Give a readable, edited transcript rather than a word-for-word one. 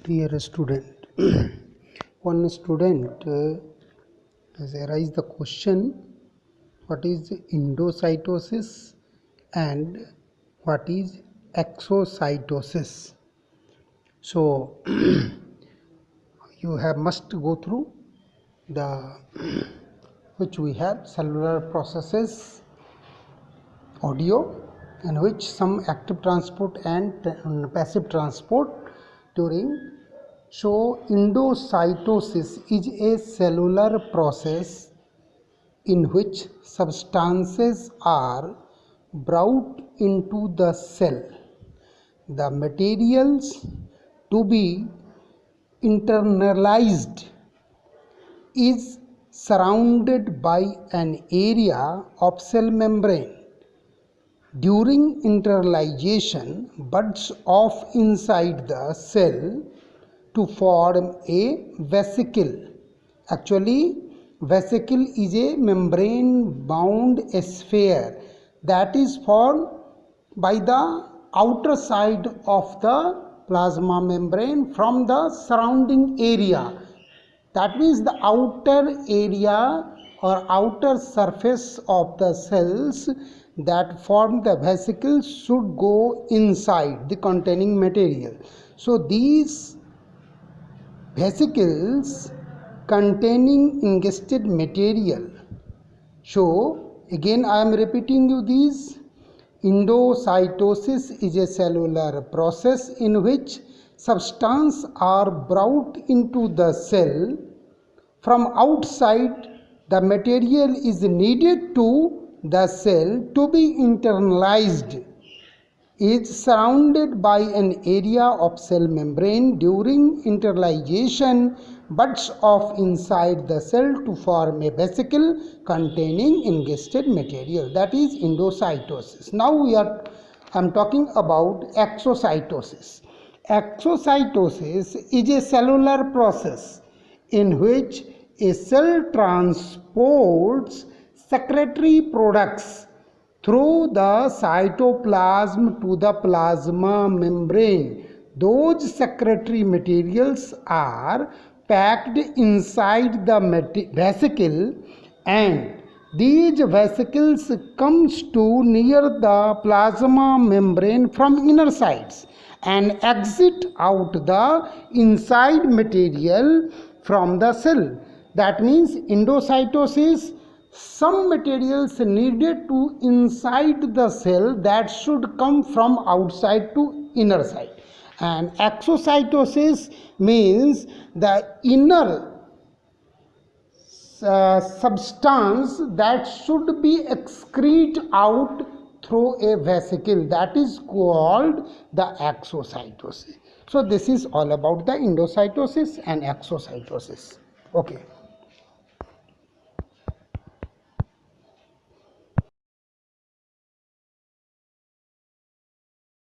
Dear student, one student has raised the question, what is endocytosis and what is exocytosis? So you must go through the which we have cellular processes audio, in which some active transport and passive transport during. So endocytosis is a cellular process in which substances are brought into the cell. The materials to be internalized is surrounded by an area of cell membrane. During internalization, buds off inside the cell to form a vesicle. Actually, vesicle is a membrane bound sphere that is formed by the outer side of the plasma membrane from the surrounding area. That means the outer area or outer surface of the cells that form the vesicles should go inside the containing material. So these vesicles containing ingested material. So again I am repeating you these. Endocytosis is a cellular process in which substances are brought into the cell. From outside, the material is needed to the cell to be internalized. Is surrounded by an area of cell membrane. During internalization, buds off inside the cell to form a vesicle containing ingested material. That is endocytosis. Now I am talking about exocytosis. Exocytosis is a cellular process in which a cell transports secretory products through the cytoplasm to the plasma membrane. Those secretory materials are packed inside the vesicle, and these vesicles comes to near the plasma membrane from inner sides and exit out the inside material from the cell. That means endocytosis, some materials needed to inside the cell that should come from outside to inner side, and exocytosis means the inner substance that should be excreted out through a vesicle, that is called the exocytosis. So this is all about the endocytosis and exocytosis. Okay.